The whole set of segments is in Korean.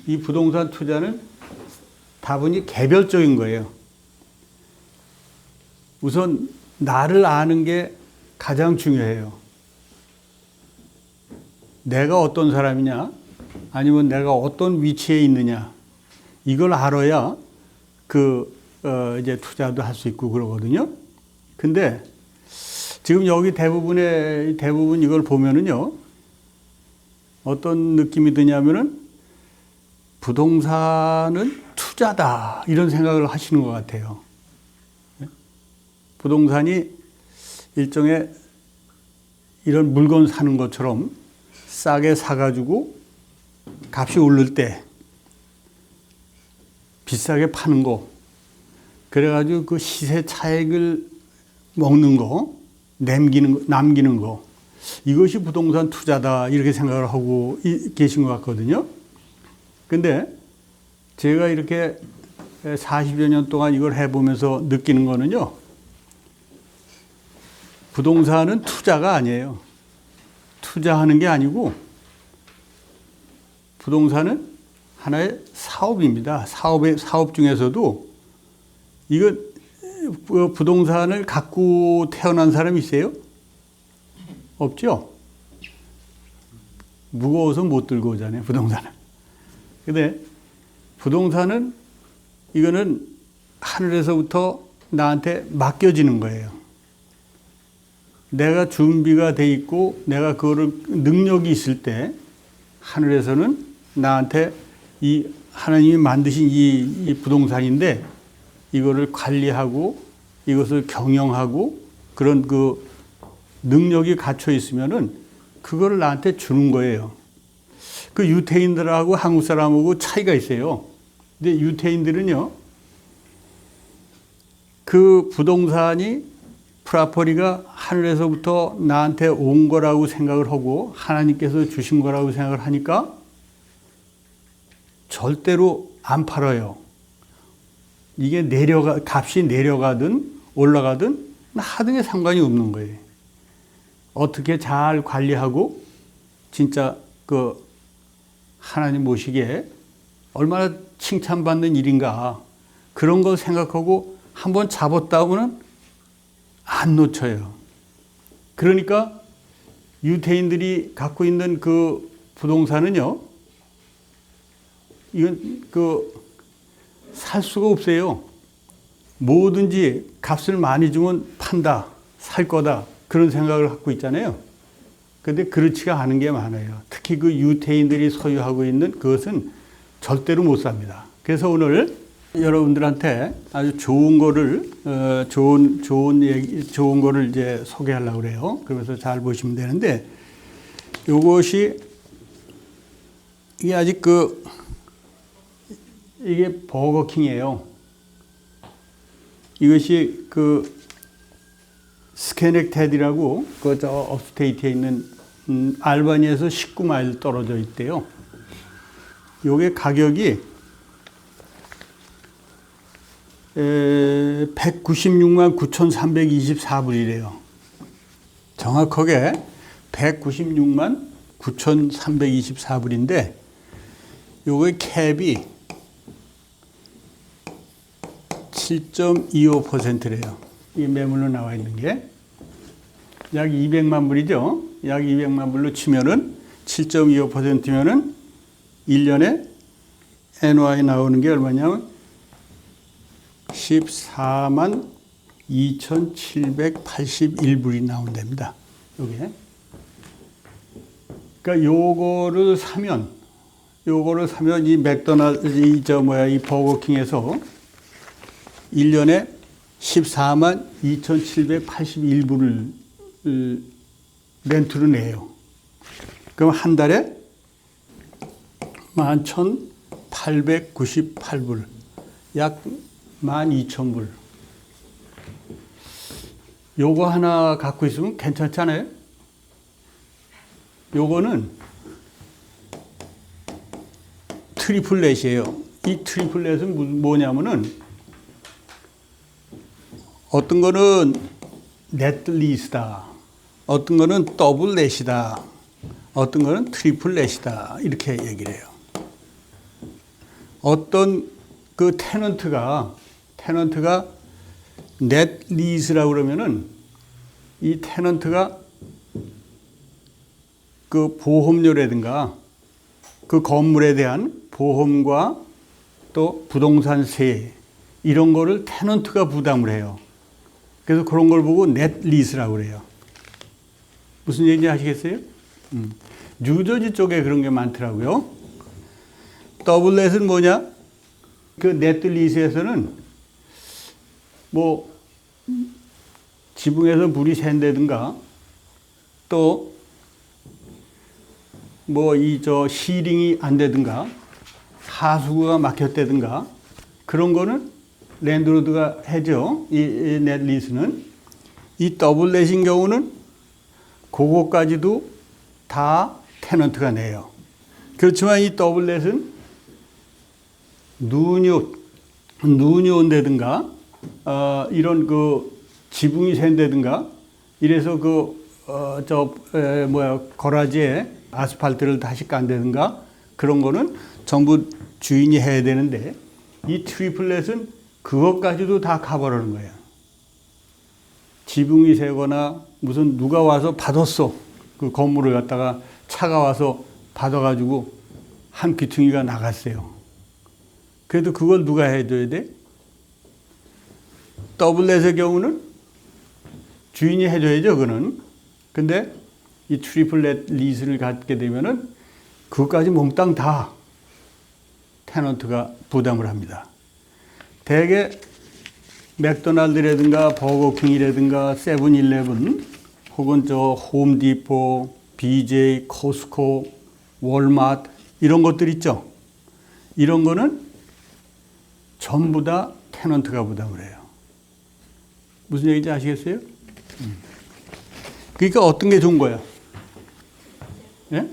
이 부동산 투자는 다분히 개별적인 거예요. 우선 나를 아는 게 가장 중요해요. 내가 어떤 사람이냐, 아니면 내가 어떤 위치에 있느냐, 이걸 알아야 이제 투자도 할 수 있고 그러거든요. 근데 지금 여기 대부분 이걸 보면은요, 어떤 느낌이 드냐면은 부동산은 투자다, 이런 생각을 하시는 것 같아요. 부동산이 일종의 이런 물건 사는 것처럼 싸게 사가지고 값이 오를 때 비싸게 파는 거, 그래가지고 그 시세 차익을 먹는 거, 남기는 거, 이것이 부동산 투자다, 이렇게 생각을 하고 계신 것 같거든요. 근데 제가 이렇게 40여 년 동안 이걸 해보면서 느끼는 거는요, 부동산은 투자가 아니에요. 투자하는 게 아니고 부동산은 하나의 사업입니다. 사업 중에서도 이거 부동산을 갖고 태어난 사람이 있어요? 없죠? 무거워서 못 들고 오잖아요, 부동산은. 근데 부동산은 이거는 하늘에서부터 나한테 맡겨지는 거예요. 내가 준비가 돼 있고 내가 그거를 능력이 있을 때 하늘에서는 나한테 이 하나님이 만드신 이 부동산인데 이거를 관리하고 이것을 경영하고 그런 그 능력이 갖춰 있으면은 그거를 나한테 주는 거예요. 그 유태인들하고 한국 사람하고 차이가 있어요. 근데 유태인들은요, 그 부동산이 프라퍼리가 하늘에서부터 나한테 온 거라고 생각을 하고 하나님께서 주신 거라고 생각을 하니까 절대로 안 팔아요. 이게 값이 내려가든 올라가든 하등에 상관이 없는 거예요. 어떻게 잘 관리하고 진짜 그 하나님 모시기에 얼마나 칭찬받는 일인가, 그런 걸 생각하고 한번 잡았다 하면은 안 놓쳐요. 그러니까 유태인들이 갖고 있는 그 부동산은요, 이건 살 수가 없어요. 뭐든지 값을 많이 주면 판다, 살 거다, 그런 생각을 갖고 있잖아요. 근데 그렇지가 않은 게 많아요. 특히 그 유태인들이 소유하고 있는 그것은 절대로 못 삽니다. 그래서 오늘 여러분들한테 아주 좋은 거를, 좋은 거를 이제 소개하려고 그래요. 그러면서 잘 보시면 되는데, 이게 아직 이게 버거킹이에요. 이것이 스케넥테드라고 저 업스테이트에 있는 알바니에서 19마일 떨어져 있대요. 요게 가격이 196만 9,324불이래요. 정확하게 196만 9,324불인데 요게 캡이 7.25%래요. 이게 매물로 나와 있는 게 약 200만 불이죠. 약 200만 불로 치면은 7.25%면은 1년에 NOI 나오는 게 얼마냐면 14만 2,781불이 나온답니다. 요게. 그러니까 요거를 사면 이 맥도날드, 이 버거킹에서 1년에 14만 2,781불을 렌트로 내요. 그럼 한 달에 11,898불, 약 12,000불. 요거 하나 갖고 있으면 괜찮잖아요? 요거는 트리플렛이에요. 이 트리플렛은 뭐냐면은 어떤 거는 넷리스다, 어떤 거는 더블렛이다, 어떤 거는 트리플렛이다, 이렇게 얘기를 해요. 어떤 그 테넌트가 넷 리스라고 그러면은 이 테넌트가 그 보험료라든가 그 건물에 대한 보험과 또 부동산세 이런 거를 테넌트가 부담을 해요. 그래서 그런 걸 보고 넷 리스라고 그래요. 무슨 얘기인지 아시겠어요? 뉴저지 쪽에 그런 게 많더라고요. 더블 넷은 뭐냐? 그 넷 리스에서는 뭐 지붕에서 물이 샌다든가 또 뭐 시링이 안 되든가 하수구가 막혔다든가 그런 거는 랜드로드가 해죠. 이 넷 리스는. 이 더블 넷인 경우는 그거까지도 다 테넌트가 내요. 그렇지만 이 더블 넷은 눈이 온다든가 이런 그 지붕이 샌다든가 이래서 거라지에 아스팔트를 다시 깐다든가 그런 거는 전부 주인이 해야 되는데 이 트리플렛은 그것까지도 다 커버하는 거예요. 지붕이 새거나 무슨 누가 와서 받았어. 그 건물을 갖다가 차가 와서 받아가지고 한 귀퉁이가 나갔어요. 그래도 그걸 누가 해줘야 돼? 더블렛의 경우는 주인이 해줘야죠, 그거는. 근데 이 트리플렛 리스를 갖게 되면은 그것까지 몽땅 다 테넌트가 부담을 합니다. 대개 맥도날드라든가 버거킹이라든가 세븐일레븐 혹은 홈디포, BJ, 코스코, 월마트 이런 것들 있죠. 이런 거는 전부 다 테넌트가 부담을 해요. 무슨 얘기인지 아시겠어요? 그러니까 어떤 게 좋은 거야? 예?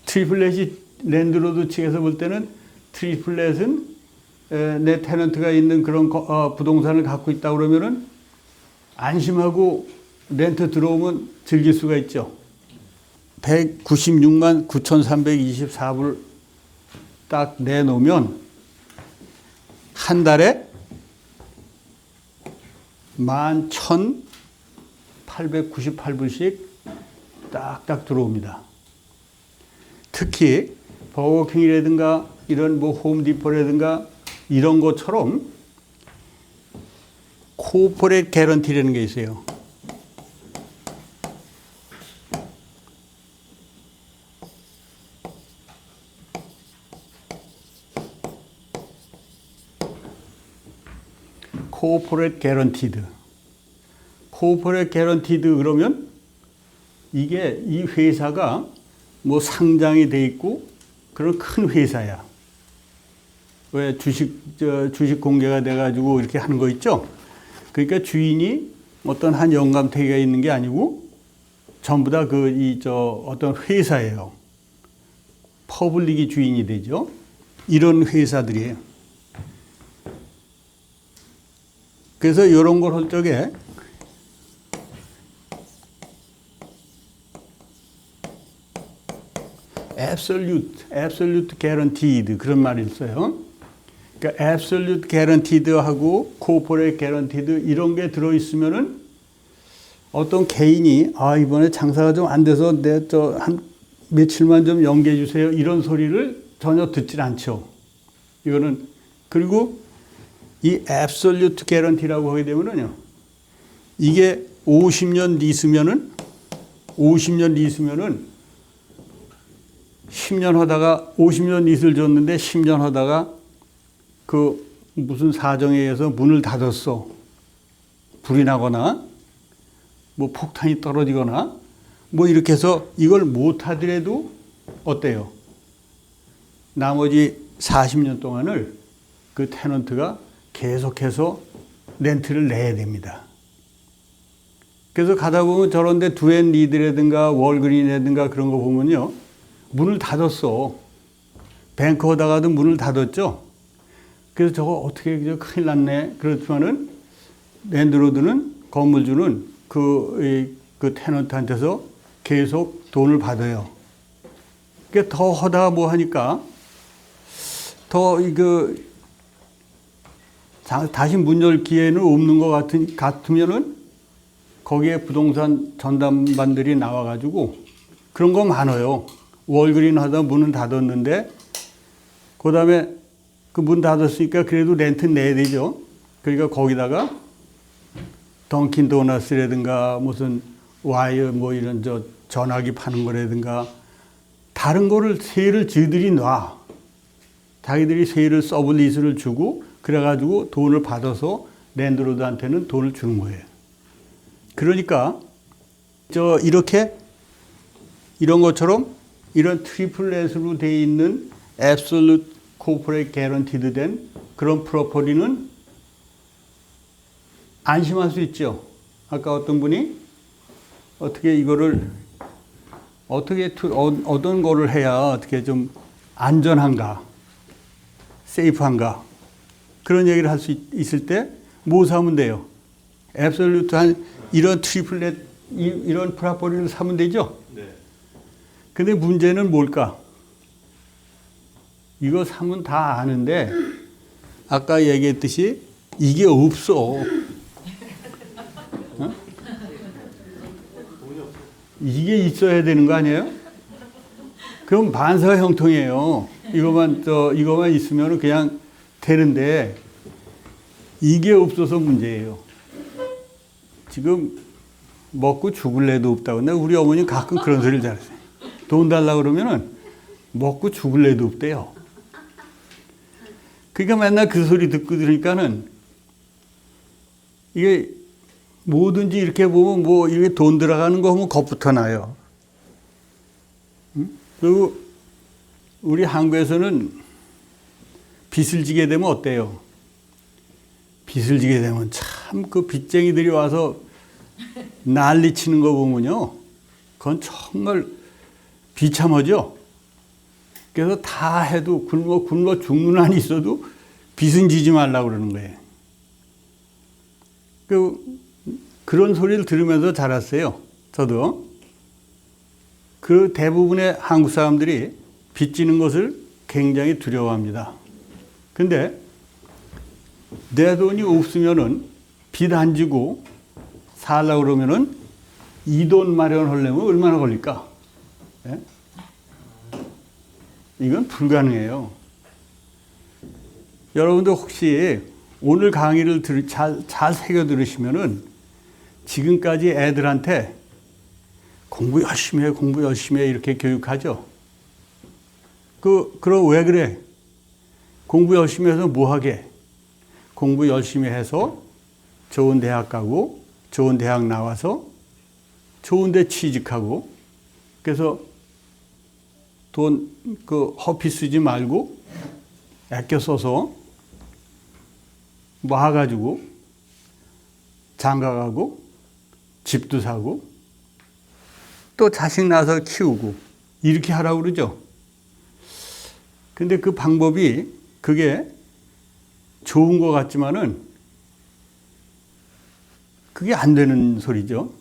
트리플렛이 랜드로드 측에서 볼 때는 트리플렛은 내 테넌트가 있는 그런 부동산을 갖고 있다 그러면은 안심하고 렌트 들어오면 즐길 수가 있죠. 196만 9,324불 딱 내놓으면 한 달에 11,898불씩 딱딱 들어옵니다. 특히 버거킹이라든가 이런 뭐 홈디포라든가 이런 것처럼 코퍼레이트 개런티라는 게 있어요. 코퍼레이트 개런티드. 코퍼레이트 개런티드 그러면 이게 이 회사가 뭐 상장이 돼 있고 그런 큰 회사야. 왜 주식 공개가 돼가지고 이렇게 하는 거 있죠? 그러니까 주인이 어떤 한 영감택이가 있는 게 아니고 전부 다 어떤 회사예요. 퍼블릭이 주인이 되죠. 이런 회사들이에요. 그래서 이런 걸 할 적에 absolute guaranteed 그런 말이 있어요. 그러니까 absolute guaranteed하고 corporate guaranteed 이런 게 들어있으면은 어떤 개인이 이번에 장사가 좀 안 돼서 한 며칠만 좀 연기해 주세요 이런 소리를 전혀 듣질 않죠. 이거는 그리고 이 absolute guarantee라고 하게 되면은요 이게 50년 리스면은 10년 하다가 50년 리스를 줬는데 10년 하다가 그 무슨 사정에 의해서 문을 닫았어. 불이 나거나 뭐 폭탄이 떨어지거나 뭐 이렇게 해서 이걸 못 하더라도 어때요? 나머지 40년 동안을 그 테넌트가 계속해서 렌트를 내야 됩니다. 그래서 가다 보면 저런데 두앤리드라든가 월그린이라든가 그런 거 보면요. 문을 닫았어. 뱅크 하다가도 문을 닫았죠. 그래서 저거 어떻게 큰일 났네. 그렇지만은 랜드로드는 건물주는 그 테넌트한테서 계속 돈을 받아요. 그러니까 더 하다가 뭐 하니까 더 이거 다시 문 열 기회는 없는 것 같으면은 거기에 부동산 전담반들이 나와가지고 그런 거 많아요. 월그린 하다 문은 닫았는데 그 다음에 그 문 닫았으니까 그래도 렌트 내야 되죠. 그러니까 거기다가 던킨 도너스라든가 무슨 와이어 뭐 이런 저 전화기 파는 거라든가 다른 거를 세를 저희들이 놔. 자기들이 세를 서블리스를 주고 그래가지고 돈을 받아서 랜드로드한테는 돈을 주는 거예요. 그러니까 이렇게 이런 것처럼 이런 트리플렛으로 돼 있는 앱솔루트 코퍼레이트 개런티드 된 그런 프로퍼티는 안심할 수 있죠. 아까 어떤 분이 어떻게 이거를 어떻게 어떤 거를 해야 어떻게 좀 안전한가, 세이프한가 그런 얘기를 할 수 있을 때 뭐 사면 돼요? 앱솔루트한 이런 트리플렛 이런 프로퍼티를 사면 되죠. 네. 근데 문제는 뭘까? 이거 사면 다 아는데 아까 얘기했듯이 이게 없어. 어? 이게 있어야 되는 거 아니에요? 그럼 반사 형통이에요. 이거만 있으면 그냥 되는데 이게 없어서 문제예요. 지금 먹고 죽을 애도 없다고. 근데 우리 어머니 가끔 그런 소리를 잘하세요. 돈 달라고 그러면은 먹고 죽을 애도 없대요. 그러니까 맨날 그 소리 듣고 들으니까는 이게 뭐든지 이렇게 보면 뭐 이게 돈 들어가는 거 하면 겁부터 나요. 그리고 우리 한국에서는 빚을 지게 되면 어때요? 빚을 지게 되면 참 그 빚쟁이들이 와서 난리 치는 거 보면요. 그건 정말 비참하죠. 그래서 다 해도 굶어 죽는 한이 있어도 빚은 지지 말라고 그러는 거예요. 그런 소리를 들으면서 자랐어요. 저도. 그 대부분의 한국 사람들이 빚 지는 것을 굉장히 두려워합니다. 근데 내 돈이 없으면은 빚 안 지고 살려고 그러면은 이 돈 마련하려면 얼마나 걸릴까? 네? 이건 불가능해요. 여러분들 혹시 오늘 강의를 잘 새겨 들으시면은 지금까지 애들한테 공부 열심히 해 이렇게 교육하죠. 그럼 왜 그래? 공부 열심히 해서 뭐 하게? 공부 열심히 해서 좋은 대학 가고 좋은 대학 나와서 좋은 데 취직하고 그래서 돈 허피 쓰지 말고 아껴 써서 모아가지고 장가 가고 집도 사고 또 자식 낳아서 키우고 이렇게 하라고 그러죠. 근데 그 방법이 그게 좋은 것 같지만은 그게 안 되는 소리죠.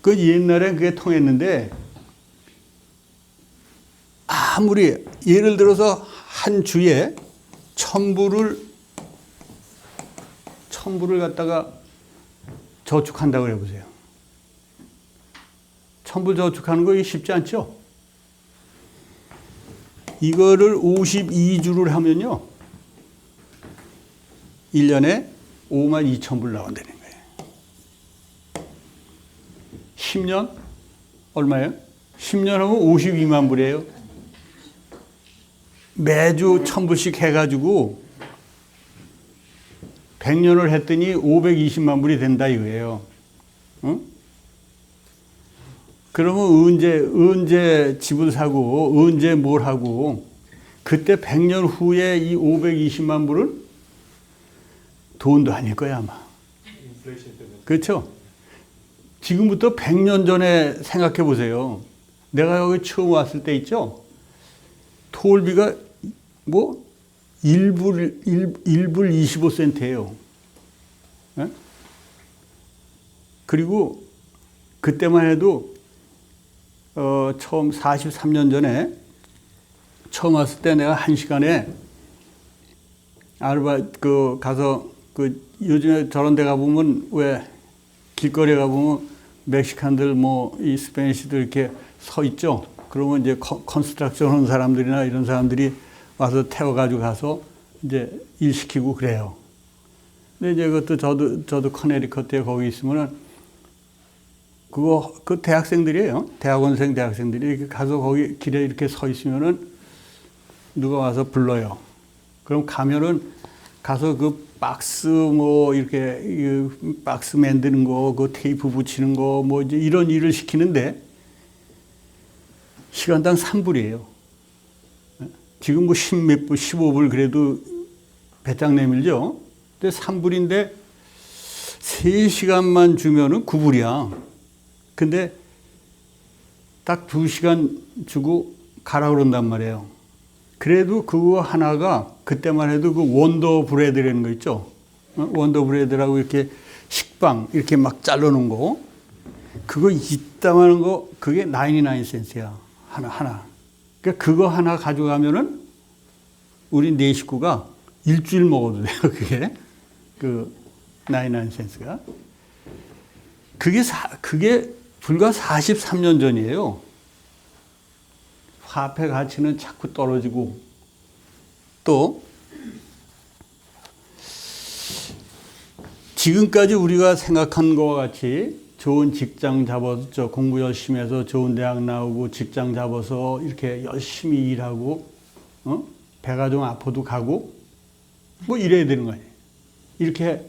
그 옛날에 그게 통했는데 아무리 예를 들어서 한 주에 1,000불을 갖다가 저축한다고 해보세요. 1,000불 저축하는 거 쉽지 않죠? 이거를 52주를 하면요. 1년에 52,000불 나온다는 거예요. 10년? 얼마예요? 10년 하면 52만 불이에요. 매주 1,000불씩 해가지고 100년을 했더니 520만 불이 된다 이거예요. 응? 그러면 언제 집을 사고 언제 뭘 하고 그때 100년 후에 이 520만 불은 돈도 아닐 거야 아마. 그렇죠? 지금부터 100년 전에 생각해 보세요. 내가 여기 처음 왔을 때 있죠? 토울비가 뭐 1불 25센트예요. 네? 그리고 그때만 해도 처음 43년 전에 처음 왔을 때 내가 1시간에 가서 요즘에 저런 데 가보면 왜 길거리에 가보면 멕시칸들 이 스페니쉬들 이렇게 서 있죠. 그러면 이제 컨스트럭션 하는 사람들이나 이런 사람들이 와서 태워가지고 가서 이제 일 시키고 그래요. 근데 이제 그것도 저도 커네리커트에 거기 있으면은 그 대학생들이에요. 대학원생 대학생들이 이렇게 가서 거기 길에 이렇게 서 있으면은 누가 와서 불러요. 그럼 가면은 가서 그 박스 이렇게 박스 만드는 거, 그 테이프 붙이는 거 이제 이런 일을 시키는데 시간당 3불이에요. 지금 10몇 불, 15불 그래도 배짱 내밀죠. 근데 3불인데 3시간만 주면은 9불이야. 근데 딱 2시간 주고 가라 그런단 말이에요. 그래도 그거 하나가 그때만 해도 그 원더 브레드라는 거 있죠. 원더 브레드라고 이렇게 식빵 이렇게 막 잘라놓은 거. 그거 이따만한 거 그게 99센트야. 하나. 그러니까 그거 하나 가져가면은 우리 4식구가 일주일 먹어도 돼요. 그게. 그 99센트가. 그게 불과 43년 전이에요. 화폐 가치는 자꾸 떨어지고 또 지금까지 우리가 생각한 것과 같이 좋은 직장 잡아서 공부 열심히 해서 좋은 대학 나오고 직장 잡아서 이렇게 열심히 일하고 배가 좀 아파도 가고 이래야 되는 거예요. 이렇게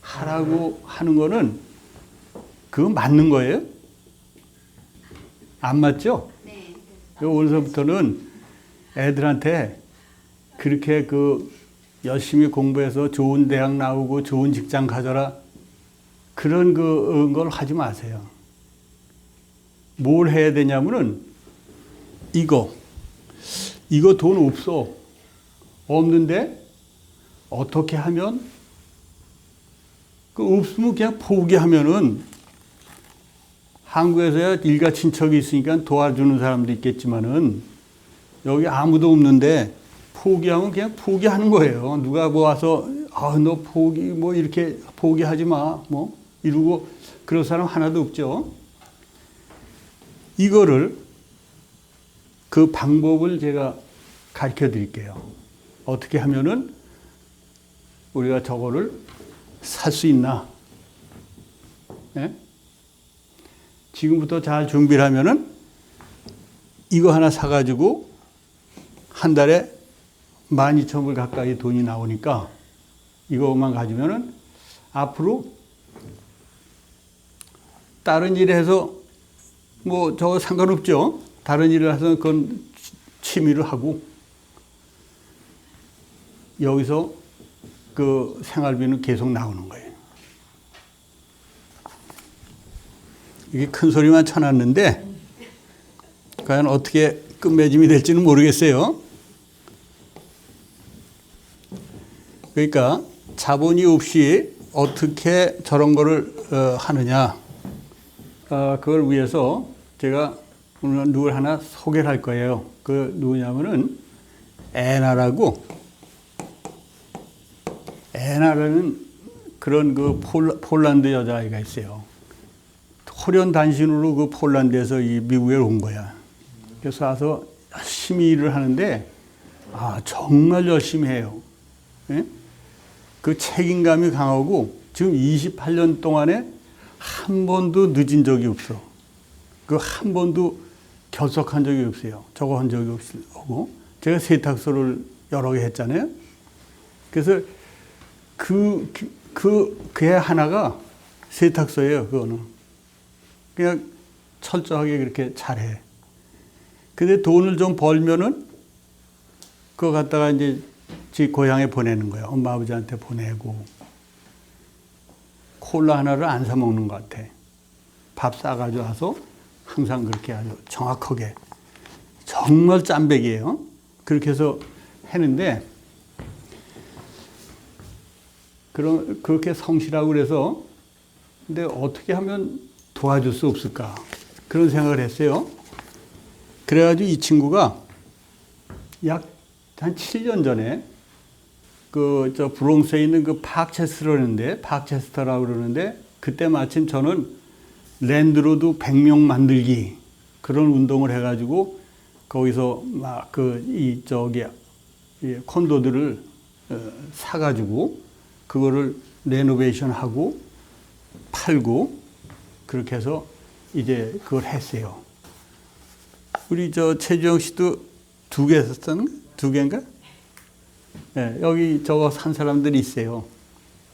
하라고 하는 거는 그거 맞는 거예요? 안 맞죠? 네. 오늘서부터는 애들한테 그렇게 열심히 공부해서 좋은 대학 나오고 좋은 직장 가져라. 그런 걸 하지 마세요. 뭘 해야 되냐면은 이거 돈 없어. 없는데 어떻게 하면 없으면 그냥 포기하면은 한국에서야 일가 친척이 있으니까 도와주는 사람도 있겠지만은 여기 아무도 없는데 포기하면 그냥 포기하는 거예요. 누가 와서 너 포기 이렇게 포기하지 마 이러고 그런 사람 하나도 없죠. 이거를 그 방법을 제가 가르쳐 드릴게요. 어떻게 하면은 우리가 저거를 살 수 있나? 네? 지금부터 잘 준비를 하면은 이거 하나 사가지고 한 달에 12,000불 가까이 돈이 나오니까 이거만 가지면은 앞으로 다른 일 해서 저거 상관없죠. 다른 일을 해서 그건 취미를 하고 여기서 그 생활비는 계속 나오는 거예요. 이게 큰 소리만 쳐놨는데 과연 어떻게 끝맺음이 될지는 모르겠어요. 그러니까 자본이 없이 어떻게 저런 거를 하느냐. 그걸 위해서 제가 오늘 누굴 하나 소개를 할 거예요. 그 누구냐면은 애나라고 애나라는 그런 폴란드 여자아이가 있어요. 호련 단신으로 그 폴란드에서 이 미국에 온 거야. 그래서 와서 열심히 일을 하는데 정말 열심히 해요. 예? 그 책임감이 강하고 지금 28년 동안에 한 번도 늦은 적이 없어. 그 한 번도 결석한 적이 없어요. 저거 한 적이 없고 제가 세탁소를 여러 개 했잖아요. 그래서 그 하나가 세탁소예요. 그거는 그냥 철저하게 그렇게 잘해. 근데 돈을 좀 벌면은 그거 갖다가 이제 지 고향에 보내는 거예요. 엄마 아버지한테 보내고 콜라 하나를 안 사 먹는 것 같아. 밥 싸가지고 와서 항상 그렇게 아주 정확하게 정말 짬백이에요. 그렇게 해서 했는데 그렇게 성실하고 그래서 근데 어떻게 하면 도와줄 수 없을까 그런 생각을 했어요. 그래가지고 이 친구가 약 한 7년 전에 저 브롱스에 있는 그 파크체스터라고 그러는데 그때 마침 저는 랜드로드 100명 만들기 그런 운동을 해가지고 거기서 막 이 콘도들을 사가지고 그거를 레노베이션하고 팔고 그렇게 해서 이제 그걸 했어요. 우리 최주영 씨도 2개 썼었나? 2개인가? 네, 여기 저거 산 사람들이 있어요.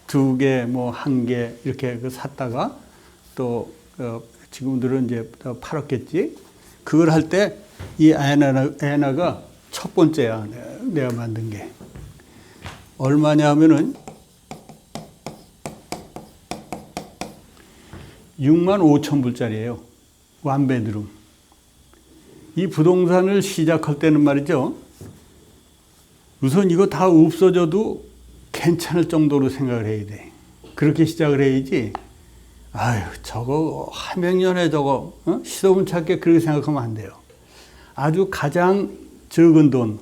2개, 뭐 1개 이렇게 샀다가 또 지금들은 이제 팔았겠지. 그걸 할 때 이 애나가 첫 번째야. 내가 만든 게. 얼마냐 하면은 65,000불짜리예요. 원베드룸. 이 부동산을 시작할 때는 말이죠. 우선 이거 다 없어져도 괜찮을 정도로 생각을 해야 돼. 그렇게 시작을 해야지. 아유, 저거 하명년에 저거 시도문 찾게 그렇게 생각하면 안 돼요. 아주 가장 적은 돈,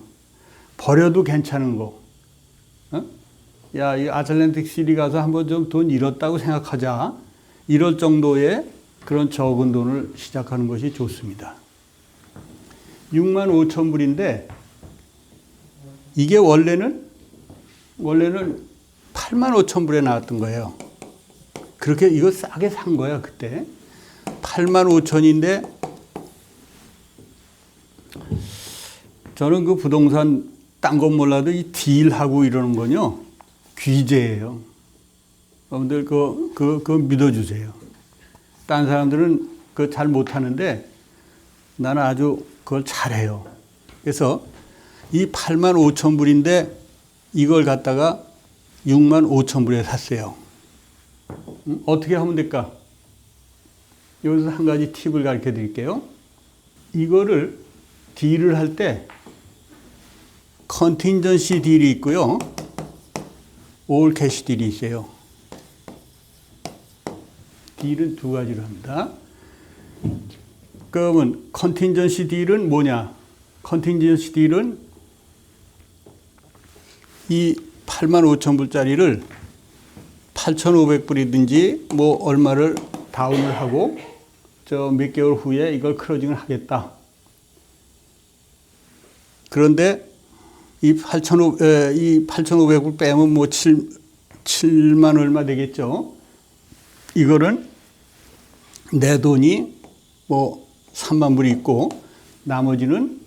버려도 괜찮은 거. 야, 이 아틀랜틱 시리 가서 한번 좀 돈 잃었다고 생각하자. 이럴 정도의 그런 적은 돈을 시작하는 것이 좋습니다. 65,000불인데 이게 원래는 85,000불에 나왔던 거예요. 그렇게 이거 싸게 산 거야, 그때. 85,000인데 저는 그 부동산 딴 건 몰라도 이 딜하고 이러는 건요. 귀재예요. 여러분들 그거 믿어주세요. 딴 사람들은 그거 잘 못하는데 나는 아주 그걸 잘해요. 그래서 이 85,000불인데 이걸 갖다가 65,000불에 샀어요. 어떻게 하면 될까? 여기서 한 가지 팁을 가르쳐 드릴게요. 이거를 딜을 할 때 컨틴전시 딜이 있고요. 올 캐시 딜이 있어요. 딜은 2가지로 합니다. 그러면 컨틴전시 딜은 뭐냐? 컨틴전시 딜은 이 85,000불짜리를 8,500불이든지 뭐 얼마를 다운을 하고 저 몇 개월 후에 이걸 클로징을 하겠다. 그런데 이 8,500불 빼면 뭐 7만 얼마 되겠죠. 이거는 내 돈이 뭐 3만 불이 있고 나머지는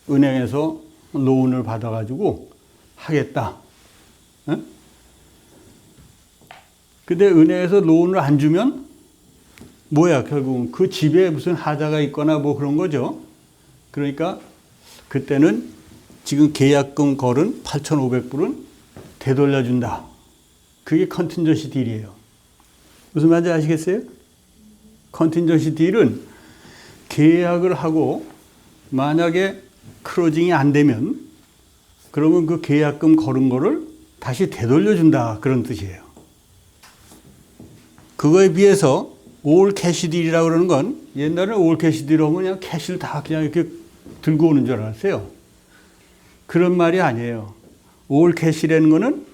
은행에서 로운을 받아가지고 하겠다. 근데 은행에서 로운을 안 주면 뭐야, 결국은 그 집에 무슨 하자가 있거나 뭐 그런 거죠. 그러니까 그때는 지금 계약금 걸은 8,500불은 되돌려준다. 그게 컨틴전시 딜이에요. 무슨 말인지 아시겠어요? 컨틴전시 딜은 계약을 하고 만약에 클로징이 안 되면 그러면 그 계약금 걸은 거를 다시 되돌려준다. 그런 뜻이에요. 그거에 비해서 올 캐시 딜이라고 그러는 건 옛날에는 올 캐시 딜 하면 그냥 캐시를 다 그냥 이렇게 들고 오는 줄 알았어요. 그런 말이 아니에요. 올 캐시라는 거는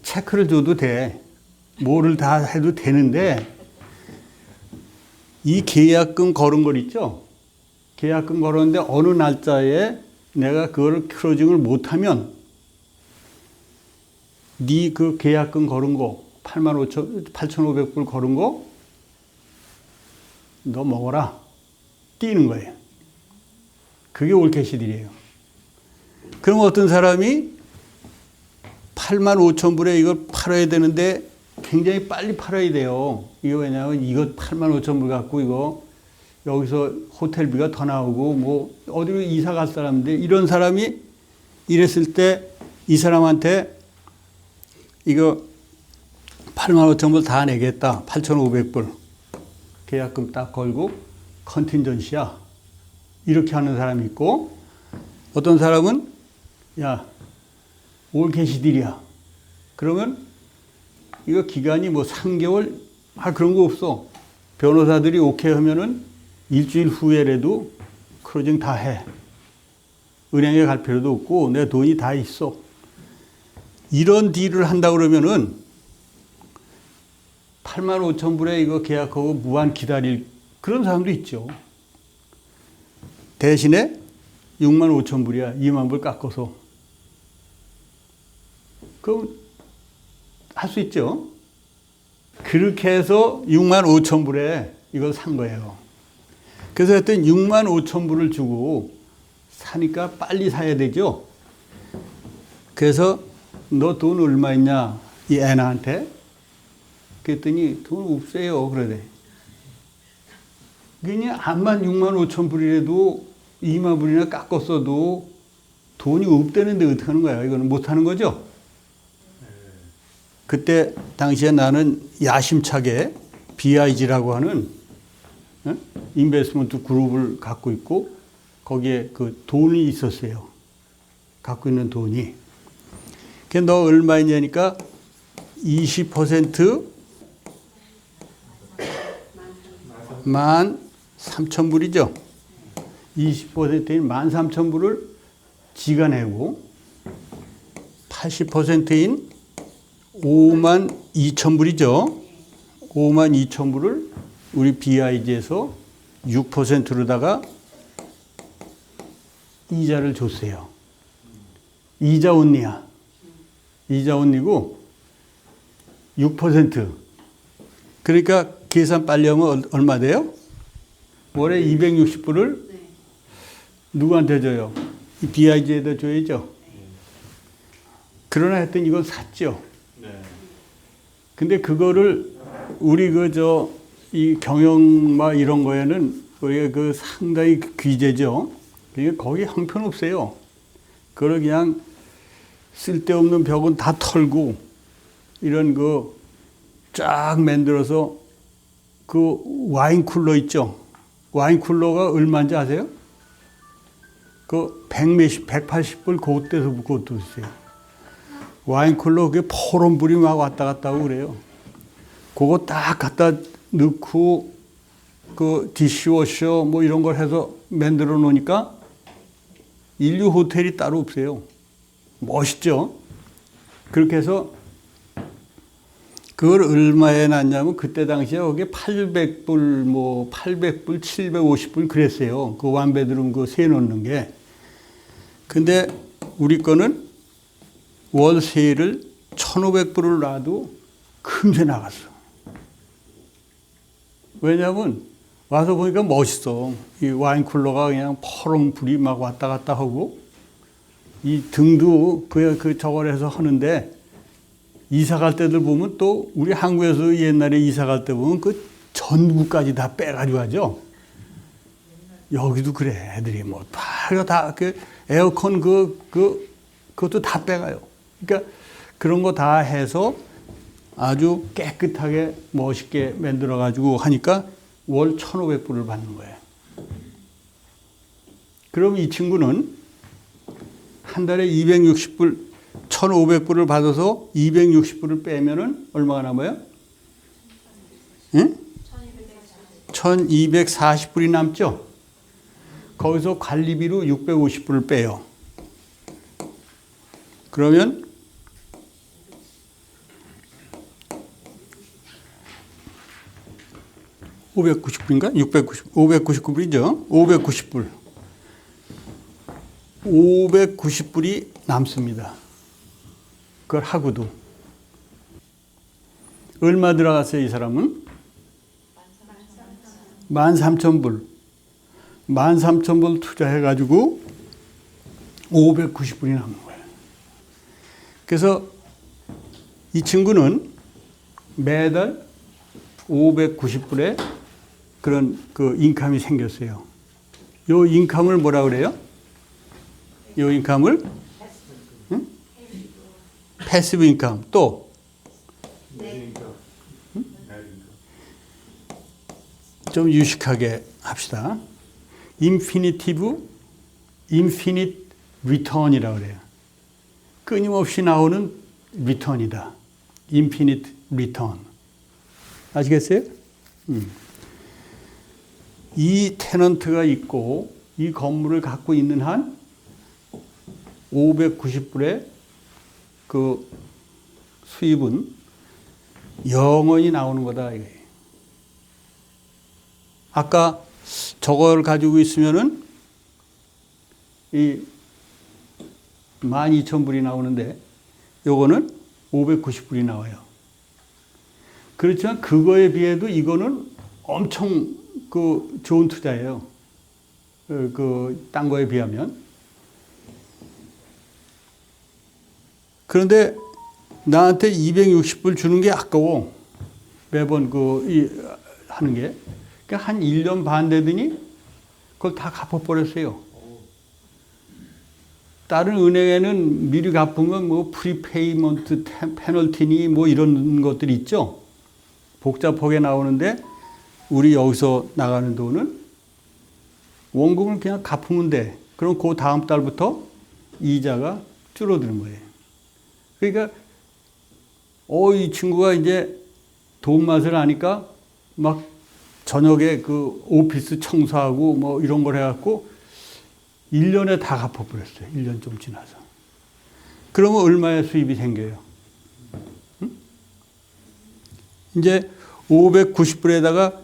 체크를 줘도 돼. 뭐를 다 해도 되는데 이 계약금 걸은 걸 있죠? 계약금 걸었는데 어느 날짜에 내가 그거를 클로징을 못하면 네 그 계약금 걸은 거 8,500불 걸은 거 너 먹어라. 뛰는 거예요. 그게 올캐시딜이에요. 그럼 어떤 사람이 85,000불에 이걸 팔아야 되는데 굉장히 빨리 팔아야 돼요. 이거 왜냐하면 이거 85,000불 갖고 이거 여기서 호텔비가 더 나오고 뭐 어디로 이사 갈 사람인데 이런 사람이 이랬을 때 이 사람한테 이거 85,000불 다 내겠다. 8,500불. 계약금 딱 걸고 컨틴전시야. 이렇게 하는 사람이 있고 어떤 사람은 야, 올 캐시딜이야. 그러면 이거 기간이 뭐 3개월 그런 거 없어. 변호사들이 오케이 하면은 일주일 후에라도 클로징 다 해. 은행에 갈 필요도 없고 내 돈이 다 있어. 이런 딜을 한다 그러면은 8만 5천 불에 이거 계약하고 무한 기다릴 그런 사람도 있죠. 대신에 6만 5천 불이야. 2만 불 깎아서. 그럼 할 수 있죠. 그렇게 해서 6만 5천 불에 이걸 산 거예요. 그래서 하여튼 6만 5천 불을 주고 사니까 빨리 사야 되죠. 그래서 너 돈 얼마 있냐? 이 애나한테. 그랬더니 돈 없어요. 그러대. 그냥 암만 6만 5천 불이라도 2만 불이나 깎았어도 돈이 없다는데 어떻게 하는 거야? 이거는 못 하는 거죠? 그때 당시에 나는 야심차게 BIG라고 하는 인베스트먼트 그룹을 갖고 있고 거기에 그 돈이 있었어요. 갖고 있는 돈이. 그게 너 얼마 있냐니까 20% 13,000불이죠. 20%인 13,000불을 지가 내고 80%인 52,000불이죠. 52,000불을 우리 BIG에서 6%로다가 이자를 줬어요. 이자 온리야. 이자 온리고 6%. 그러니까 계산 빨리 하면 얼마 돼요? 월에 260불을 누구한테 줘요? 이 BIG에다 줘야죠. 그러나 했더니 이걸 샀죠. 근데 그거를 우리 이 경영마 이런 거에는 우리가 그 상당히 귀재죠. 그러니까 거기 형편없어요. 그걸 그냥 쓸데없는 벽은 다 털고 이런 거 쫙 만들어서 그 와인 쿨러 있죠. 와인 쿨러가 얼마인지 아세요? 그 180불 그때서 그것도 있어요. 와인 쿨러 그게 포름불이 막 왔다 갔다 하고 그래요. 그거 딱 갖다 넣고 그 디시워셔 뭐 이런 걸 해서 만들어 놓으니까 인류 호텔이 따로 없어요. 멋있죠? 그렇게 해서 그걸 얼마에 놨냐면 그때 당시에 거기에 800불 뭐 800불 750불 그랬어요. 그 완베드룸 그 세 놓는 게. 근데 우리 거는 월 세일을 1,500불을 놔도 금세 나갔어. 왜냐하면 와서 보니까 멋있어. 이 와인 쿨러가 그냥 퍼런 불이 막 왔다 갔다 하고 이 등도 저걸 해서 하는데 이사 갈 때들 보면 또 우리 한국에서 옛날에 이사 갈 때 보면 그 전구까지 다 빼가지고 하죠. 여기도 그래. 애들이 뭐 다 그 에어컨 그것도 다 빼가요. 그러니까 그런 거 다 해서 아주 깨끗하게 멋있게 만들어 가지고 하니까 월 1,500불을 받는 거예요. 그럼 이 친구는 한 달에 260불 1,500불을 받아서 260불을 빼면은 얼마가 남아요? 응? 1,240불이 남죠? 거기서 관리비로 650불을 빼요. 그러면 (590불인가) 599불이죠. 590불. 590불이 남습니다. 그걸 하고도. 얼마 들어갔어요, 이 사람은? 13,000불. 13,000불 투자해가지고 590불이 남는 거예요. 그래서 이 친구는 매달 590불에 그런 그 인컴이 생겼어요. 요 인컴을 뭐라 그래요? 요 인컴을 패시브 인컴. 또 좀 유식하게 합시다. 인피니트 리턴이라고 그래요. 끊임없이 나오는 리턴이다. 인피니트 리턴. 아시겠어요? 이 테넌트가 있고 이 건물을 갖고 있는 한 590불의 그 수입은 영원히 나오는 거다. 아까 저걸 가지고 있으면은 이 12,000불이 나오는데 요거는 590불이 나와요. 그렇지만 그거에 비해도 이거는 엄청 그 좋은 투자예요. 딴 거에 비하면. 그런데 나한테 260불 주는 게 아까워. 매번 하는 게. 그러니까 한 1년 반 되더니 그걸 다 갚아버렸어요. 다른 은행에는 미리 갚으면 뭐 프리페이먼트 페널티니 뭐 이런 것들이 있죠. 복잡하게 나오는데 우리 여기서 나가는 돈은 원금을 그냥 갚으면 돼. 그럼 그 다음 달부터 이자가 줄어드는 거예요. 그러니까 이 친구가 이제 돈 맛을 아니까 막 저녁에 그 오피스 청소하고 뭐 이런 걸 해갖고 1년에 다 갚아버렸어요. 1년 좀 지나서. 그러면 얼마의 수입이 생겨요? 응? 이제 590불에다가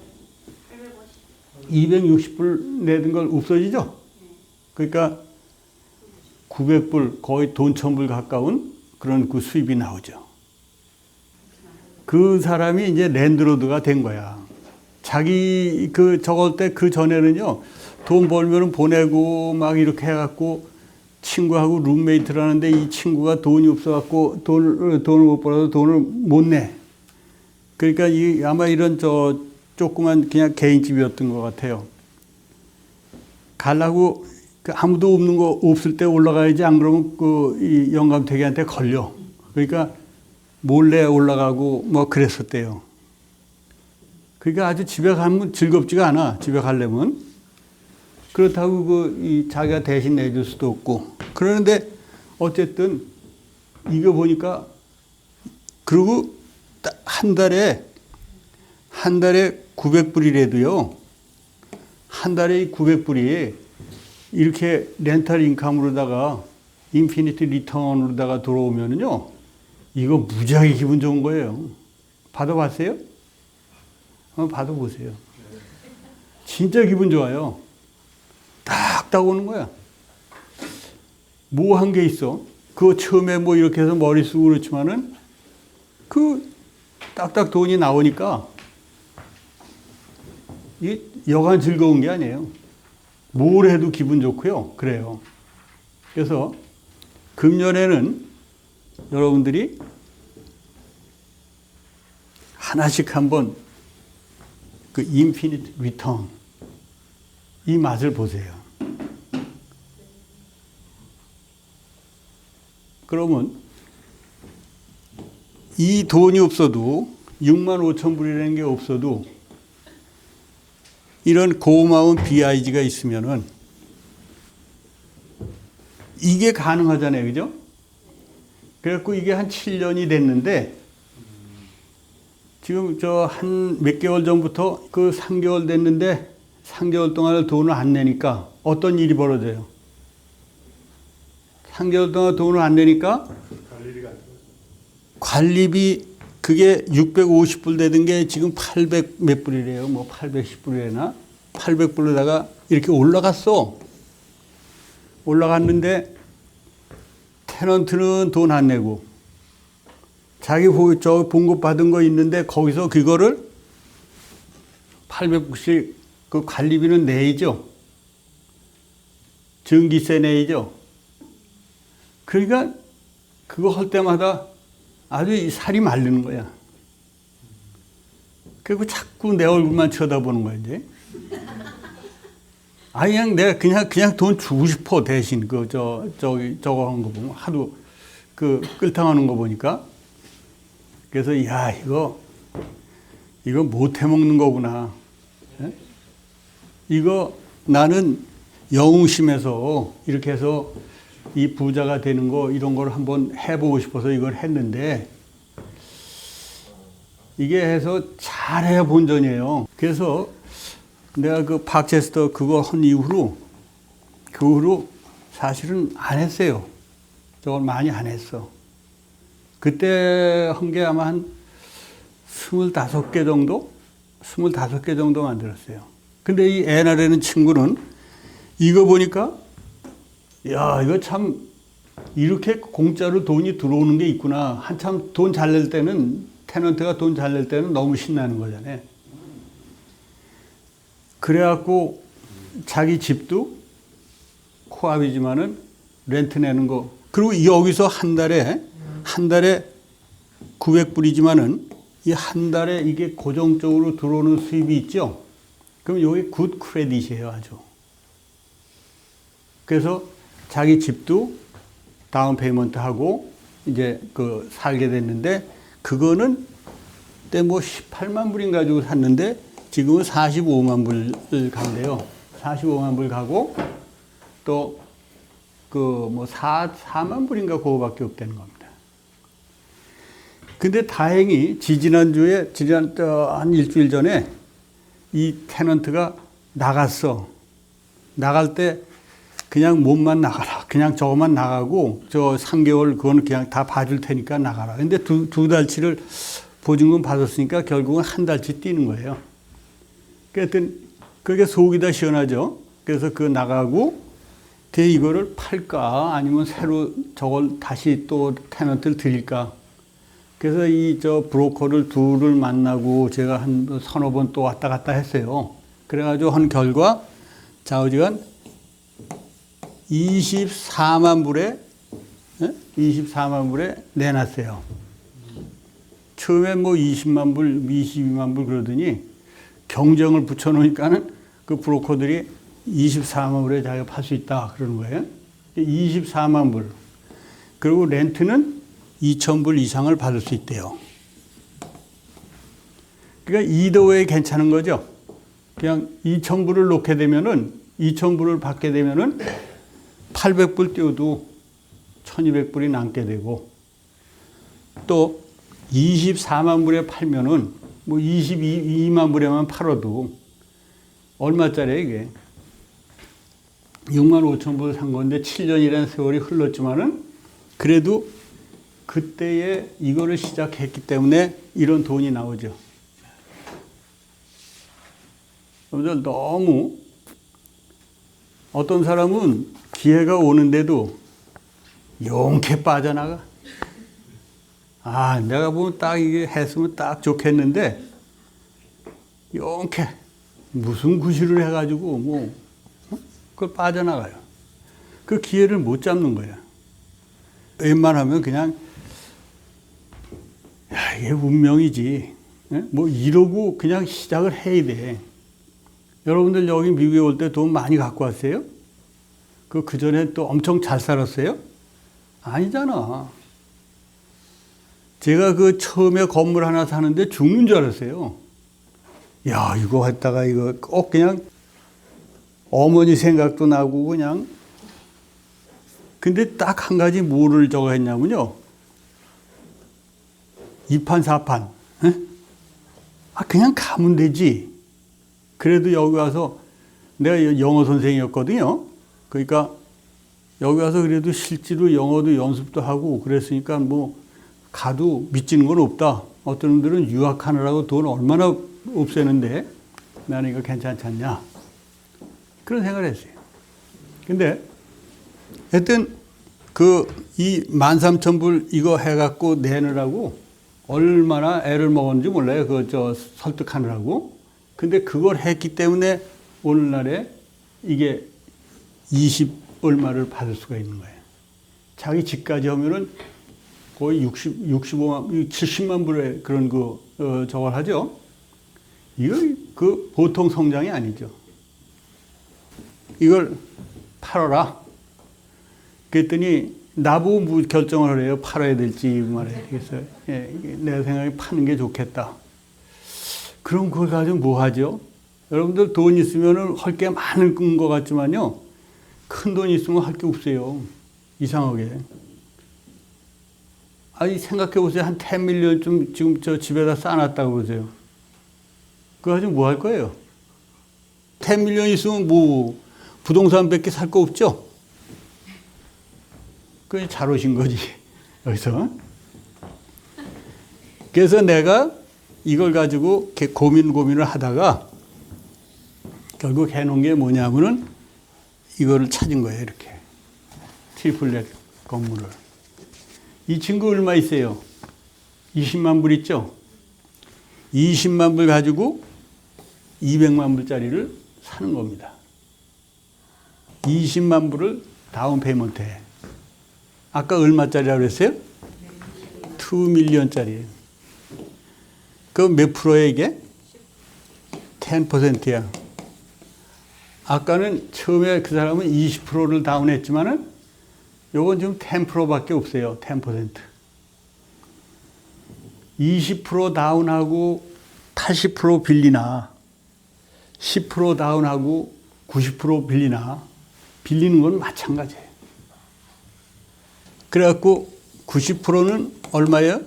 260불 내던 걸 없어지죠? 그러니까 900불, 거의 돈 1000불 가까운 그런 그 수입이 나오죠. 그 사람이 이제 랜드로드가 된 거야. 자기 저걸 때 그 전에는요, 돈 벌면은 보내고 막 이렇게 해갖고 친구하고 룸메이트를 하는데 이 친구가 돈이 없어갖고 돈을 못 벌어서 돈을 못 내. 그러니까 아마 이런 조그만 그냥 개인집이었던 것 같아요. 가려고 아무도 없는 거 없을 때 올라가야지 안 그러면 이 영감태기한테 걸려. 그러니까 몰래 올라가고 뭐 그랬었대요. 그러니까 아주 집에 가면 즐겁지가 않아. 집에 가려면. 그렇다고 자기가 대신 내줄 수도 없고. 그러는데 어쨌든 이거 보니까 그리고 한 달에 900불이라도요. 한 달에 900불이 이렇게 렌탈 인컴으로다가 인피니티 리턴으로다가 들어오면은요. 이거 무지하게 기분 좋은 거예요. 받아봤어요? 한번 받아보세요. 진짜 기분 좋아요. 딱딱 오는 거야. 뭐 한 게 있어? 그거 처음에 뭐 이렇게 해서 머리 쓰고 그렇지만은 딱딱 돈이 나오니까 이게 여간 즐거운 게 아니에요. 뭘 해도 기분 좋고요. 그래요. 그래서 금년에는 여러분들이 하나씩 한번 그 인피니트 리턴 이 맛을 보세요. 그러면 이 돈이 없어도 65,000불이라는 게 없어도 이런 고마운 BIG가 있으면은 이게 가능하잖아요. 그죠? 그래갖고 이게 한 7년이 됐는데 지금 한 몇 개월 전부터 3개월 됐는데 3개월 동안 돈을 안 내니까 어떤 일이 벌어져요? 3개월 동안 돈을 안 내니까 관리비 그게 650불 되던 게 지금 800 몇 불이래요. 뭐 810불이래나? 800불에다가 이렇게 올라갔어. 올라갔는데 테넌트는 돈 안 내고 자기 봉급 받은 거 있는데 거기서 그거를 800불씩 그 관리비는 내야죠. 전기세 내야죠. 그러니까 그거 할 때마다 아주 살이 마르는 거야. 그리고 자꾸 내 얼굴만 쳐다보는 거야, 이제. 내가 그냥 돈 주고 싶어, 대신. 저거 하는 거 보면. 하도 끌탕하는 거 보니까. 그래서, 이거 못 해 먹는 거구나. 예? 이거 나는 영웅심에서 이렇게 해서 이 부자가 되는 거 이런 걸 한번 해보고 싶어서 이걸 했는데 이게 해서 잘해야 본전이에요. 그래서 내가 팍체스터 그거 한 이후로 그 후로 사실은 안 했어요. 저걸 많이 안 했어. 그때 한 게 아마 한 25개 정도? 25개 정도 만들었어요. 근데 이 애나라는 친구는 이거 보니까, 야, 이거 참, 이렇게 공짜로 돈이 들어오는 게 있구나. 한참 돈 잘 낼 때는, 테넌트가 돈 잘 낼 때는 너무 신나는 거잖아요. 그래갖고 자기 집도 코앞이지만은 렌트 내는 거. 그리고 여기서 한 달에 900불이지만은 이 한 달에 이게 고정적으로 들어오는 수입이 있죠. 그럼 여기 굿 크레딧이에요, 아주. 그래서 자기 집도 다운 페이먼트 하고 이제 그 살게 됐는데, 그거는 그때 뭐 18만 불인 가지고 샀는데 지금은 45만 불을 간대요. 45만 불 가고 또 그 뭐 4만 불인가 그거밖에 없다는 겁니다. 근데 다행히 지난주에 한 일주일 전에 이 테넌트가 나갔어. 나갈 때 그냥 몸만 나가라. 그냥 저것만 나가고 저 3개월 그거는 그냥 다 봐줄 테니까 나가라. 근데 두 달치를 보증금 받았으니까 결국은 한 달치 뛰는 거예요. 그랬더니 그게 속이 다 시원하죠. 그래서 그 나가고 이거를 팔까 아니면 새로 저걸 다시 또 테넌트를 드릴까. 그래서 브로커를 둘을 만나고 제가 한 서너 번 또 왔다 갔다 했어요. 그래가지고 한 결과 좌우지간 24만 불에 내놨어요. 처음에 뭐 20만 불, 22만 불 그러더니 경쟁을 붙여놓으니까는 그 브로커들이 24만 불에 자기가 팔 수 있다 그러는 거예요. 24만 불. 그리고 렌트는 2,000불 이상을 받을 수 있대요. 그러니까 이더웨이 괜찮은 거죠. 그냥 2,000불을 놓게 되면은 2,000불을 받게 되면은 800불 띄워도 1,200불이 남게 되고, 또 24만 불에 팔면은 뭐 22만 불에만 팔아도 얼마짜리예요, 이게? 6만 5천 불 산 건데 7년이라는 세월이 흘렀지만은 그래도 그때에 이거를 시작했기 때문에 이런 돈이 나오죠. 여러분들 너무 어떤 사람은 기회가 오는데도 용케 빠져나가. 아, 내가 보면 딱 이게 했으면 딱 좋겠는데 용케 무슨 구실을 해가지고 뭐 그걸 빠져나가요. 그 기회를 못 잡는 거야. 웬만하면 그냥 야, 이게 운명이지. 뭐 이러고 그냥 시작을 해야 돼. 여러분들 여기 미국에 올 때 돈 많이 갖고 왔어요? 그 전에 또 엄청 잘 살았어요? 아니잖아. 제가 그 처음에 건물 하나 사는데 죽는 줄 알았어요. 야, 이거 했다가 이거 꼭 그냥 어머니 생각도 나고 그냥. 근데 딱 한 가지 뭐를 저거 했냐면요. 2판, 4판. 아, 그냥 가면 되지. 그래도 여기 와서 내가 영어 선생이었거든요. 그러니까 여기 와서 그래도 실제로 영어도 연습도 하고 그랬으니까 뭐 가도 미치는 건 없다. 어떤 분들은 유학하느라고 돈 얼마나 없애는데 나는 이거 괜찮지 않냐. 그런 생각을 했어요. 근데 하여튼 이 13,000불 이거 해갖고 내느라고 얼마나 애를 먹었는지 몰라요. 설득하느라고. 근데 그걸 했기 때문에 오늘날에 이게 20 얼마를 받을 수가 있는 거예요. 자기 집까지 하면은 거의 65만, 70만 불의 그런 저걸 하죠. 이거 보통 성장이 아니죠. 이걸 팔아라. 그랬더니 나보고 결정을 하래요. 팔아야 될지 말아야 되겠어요. 예, 내 생각에 파는 게 좋겠다. 그럼 그걸 가지고 뭐 하죠? 여러분들 돈 있으면 할 게 많은 것 같지만요. 큰 돈 있으면 할 게 없어요. 이상하게. 아니, 생각해 보세요. 한 10밀리언 좀 지금 저 집에다 쌓아놨다고 보세요. 그거 가지고 뭐 할 거예요? 10밀리언 있으면 뭐 부동산 밖에 살 거 없죠? 그 잘 오신 거지. 여기서. 그래서 내가 이걸 가지고 이렇게 고민을 하다가 결국 해놓은 게 뭐냐면은 이거를 찾은 거예요. 이렇게. 트리플렛 건물을. 이 친구 얼마 있어요? 20만 불 있죠? 20만 불 가지고 200만 불짜리를 사는 겁니다. 20만 불을 다운 페이먼트에. 아까 얼마짜리라고 그랬어요? 2밀리언짜리. 그 몇 프로에 이게? 10%야. 아까는 처음에 그 사람은 20%를 다운했지만은 요건 지금 10%밖에 없어요. 10%. 20% 다운하고 80% 빌리나 10% 다운하고 90% 빌리나 빌리는 건 마찬가지예요. 그래갖고 90%는 얼마예요?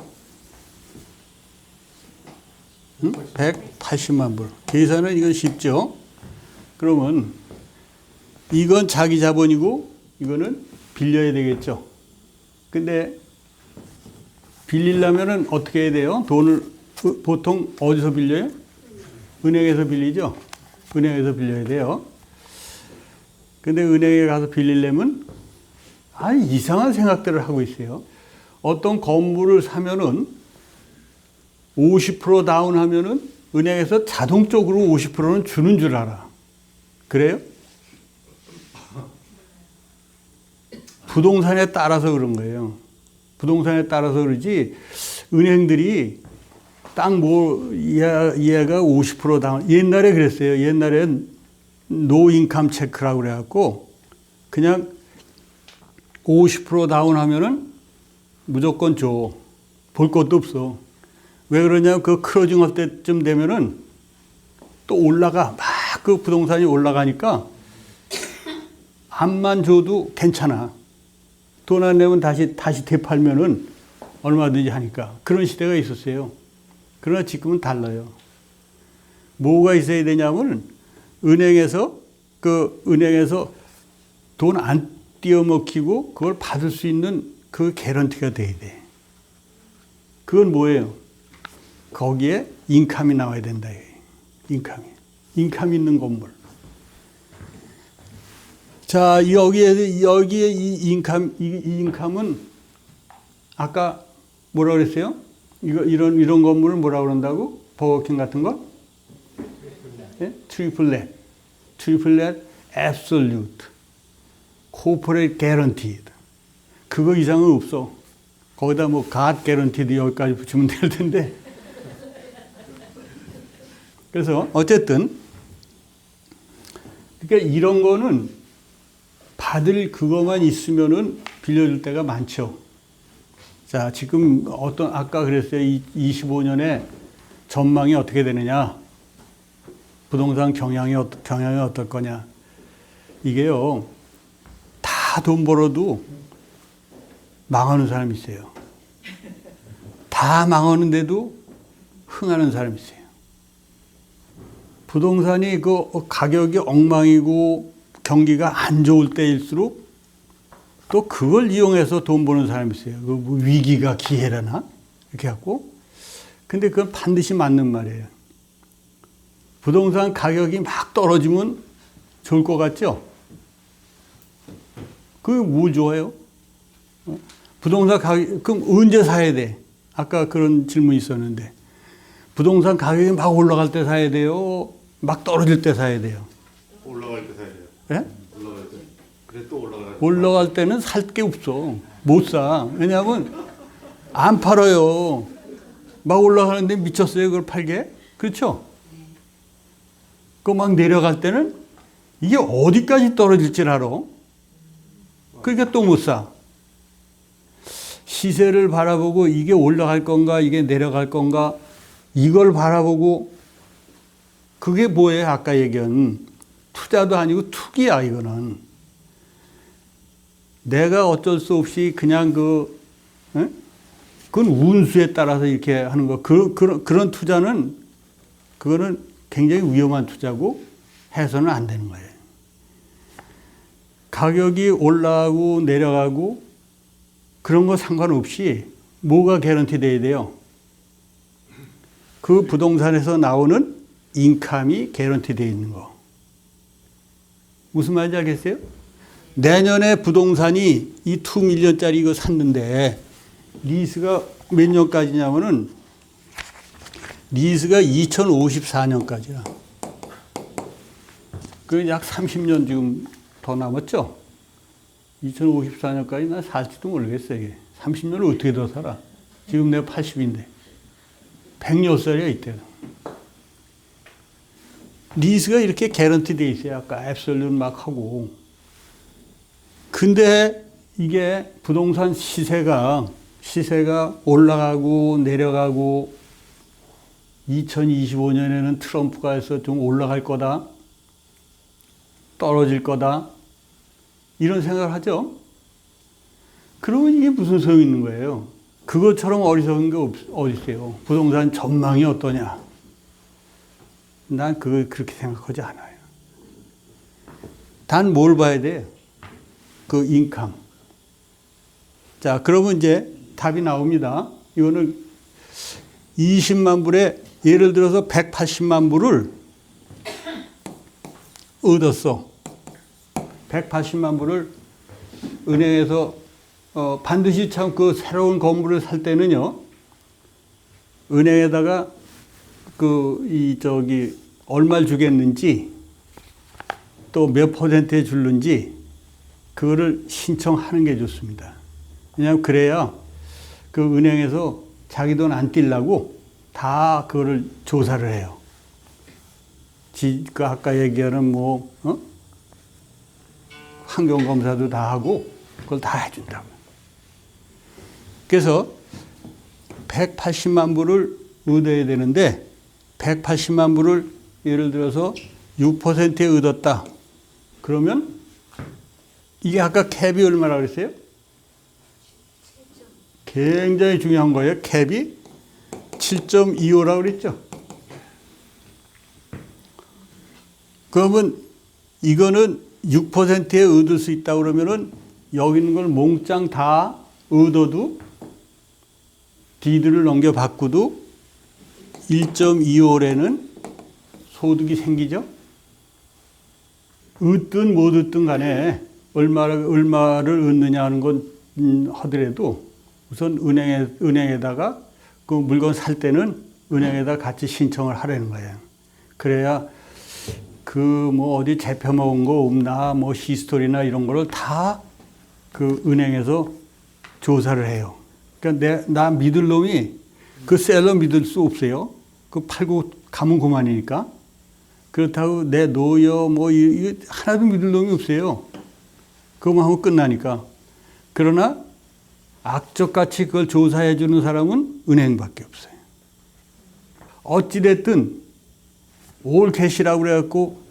180만 불. 계산은 이건 쉽죠? 그러면 이건 자기 자본이고 이거는 빌려야 되겠죠? 근데 빌리려면은 어떻게 해야 돼요? 돈을 보통 어디서 빌려요? 은행에서 빌리죠? 은행에서 빌려야 돼요. 근데 은행에 가서 빌리려면 이상한 생각들을 하고 있어요. 어떤 건물을 사면은 50% 다운하면은 은행에서 자동적으로 50%는 주는 줄 알아. 그래요? 부동산에 따라서 그런 거예요. 부동산에 따라서 그러지 은행들이 딱 얘가 50% 다운. 옛날에 그랬어요. 옛날엔 노 인컴 체크라고 그래갖고 그냥 50% 다운하면은 무조건 줘. 볼 것도 없어. 왜 그러냐면 그 클로징 할 때쯤 되면은 또 올라가. 막 그 부동산이 올라가니까 암만 줘도 괜찮아. 돈 안 내면 다시 되팔면은 얼마든지 하니까. 그런 시대가 있었어요. 그러나 지금은 달라요. 뭐가 있어야 되냐면 은행에서 돈 안 띄어먹히고 그걸 받을 수 있는 그 개런티가 돼야 돼. 그건 뭐예요? 거기에 인컴이 나와야 된다. 인컴 있는 건물. 자, 여기에 이 인컴은 아까 뭐라 그랬어요? 이런 건물을 뭐라 그런다고? 버거킹 같은 거? 예? 트리플렛, 애블솔루트, 코퍼레이트 개런티드. 그거 이상은 없어. 거기다 갓 개런티드 여기까지 붙이면 될 텐데. 그래서 어쨌든 그러니까 이런 거는 받을 그거만 있으면은 빌려줄 때가 많죠. 자, 지금 아까 그랬어요. 25년에 전망이 어떻게 되느냐. 부동산 경향이 어떨 거냐. 이게요, 다 돈 벌어도 망하는 사람이 있어요. 다 망하는데도 흥하는 사람이 있어요. 부동산이 그 가격이 엉망이고 경기가 안 좋을 때일수록 또 그걸 이용해서 돈 버는 사람이 있어요. 그 위기가 기회라나? 이렇게 갖고. 근데 그건 반드시 맞는 말이에요. 부동산 가격이 막 떨어지면 좋을 것 같죠? 그게 뭐 좋아요? 부동산 가격, 그럼 언제 사야 돼? 아까 그런 질문이 있었는데. 부동산 가격이 막 올라갈 때 사야 돼요? 막 떨어질 때 사야 돼요? 올라갈 때 사야 돼요. 예? 올라갈 때. 그래 또 올라갈 때는 살 게 없어. 못 사. 왜냐하면 안 팔아요. 막 올라가는데 미쳤어요. 그걸 팔게? 그렇죠? 그 막 내려갈 때는 이게 어디까지 떨어질 줄 알아? 그러니까 또 못 사. 시세를 바라보고 이게 올라갈 건가, 이게 내려갈 건가, 이걸 바라보고 그게 뭐예요? 아까 얘기한 투자도 아니고 투기야, 이거는. 내가 어쩔 수 없이 그냥 그건 운수에 따라서 이렇게 하는 거. 그런 투자는, 그거는 굉장히 위험한 투자고 해서는 안 되는 거예요. 가격이 올라가고 내려가고 그런 거 상관없이 뭐가 개런티 돼야 돼요? 그 부동산에서 나오는 인감이 개런티 되어 있는 거. 무슨 말인지 알겠어요? 내년에 부동산이 이 2밀리언짜리 이거 샀는데 리스가 몇 년까지냐면은 리스가 2054년까지야. 그 약 30년 지금 더 남았죠? 2054년까지 나 살지도 모르겠어, 이게. 30년을 어떻게 더 살아? 지금 내가 80인데. 100몇 살이야, 이때는. 리스가 이렇게 개런티 돼 있어요. 아까 앱솔ют 막 하고. 근데 이게 부동산 시세가 올라가고 내려가고 2025년에는 트럼프가 해서 좀 올라갈 거다. 떨어질 거다. 이런 생각을 하죠. 그러면 이게 무슨 소용이 있는 거예요? 그것처럼 어리석은 게 어디 있어요? 부동산 전망이 어떠냐? 난 그렇게 생각하지 않아요. 단 뭘 봐야 돼요? 그 인감. 자, 그러면 이제 답이 나옵니다. 이거는 20만 불에 예를 들어서 180만 불을 얻었어. 180만 불을 은행에서 반드시 참 그 새로운 건물을 살 때는요. 은행에다가 얼마를 주겠는지 또 몇 퍼센트에 줄는지 그거를 신청하는 게 좋습니다. 왜냐하면 그래야 그 은행에서 자기 돈 안 떼려고 다 그거를 조사를 해요. 그 아까 얘기하는 환경검사도 다 하고 그걸 다 해준다고. 그래서 180만 불을 얻어야 되는데 180만 불을 예를 들어서 6%에 얻었다. 그러면 이게 아까 캡이 얼마라고 그랬어요? 굉장히 중요한 거예요. 캡이 7.25라고 그랬죠. 그러면 이거는 6%에 얻을 수 있다 그러면은 여기 있는 걸 몽땅 다 얻어도 디드를 넘겨 바꾸도 1.25라는 소득이 생기죠. 얻든 못 얻든 간에 얼마를 얻느냐 하는 건 하더라도 우선 은행에다가 그 물건 살 때는 은행에다 같이 신청을 하라는 거예요. 그래야 어디 잡혀 먹은 거 없나, 히스토리나 이런 거를 다 그 은행에서 조사를 해요. 그러니까 나 믿을 놈이 그 셀러 믿을 수 없어요. 그 팔고 가면 그만이니까. 그렇다고 내 노여 이거 하나도 믿을 놈이 없어요. 그거만 하면 끝나니까. 그러나 악적같이 그걸 조사해 주는 사람은 은행밖에 없어요. 어찌됐든 올 캐시라고 그래갖고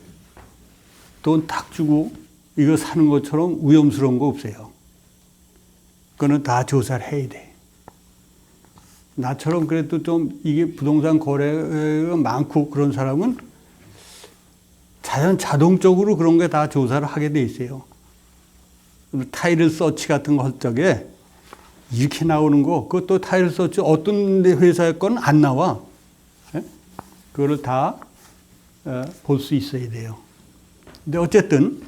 돈 탁 주고 이거 사는 것처럼 위험스러운 거 없어요. 그거는 다 조사를 해야 돼. 나처럼 그래도 좀 이게 부동산 거래가 많고 그런 사람은 자동적으로 그런 게 다 조사를 하게 돼 있어요. 타이틀 서치 같은 거 할 적에 이렇게 나오는 거, 그것도 타이틀 서치 어떤 회사의 건 안 나와. 그거를 다 볼 수 있어야 돼요. 근데 어쨌든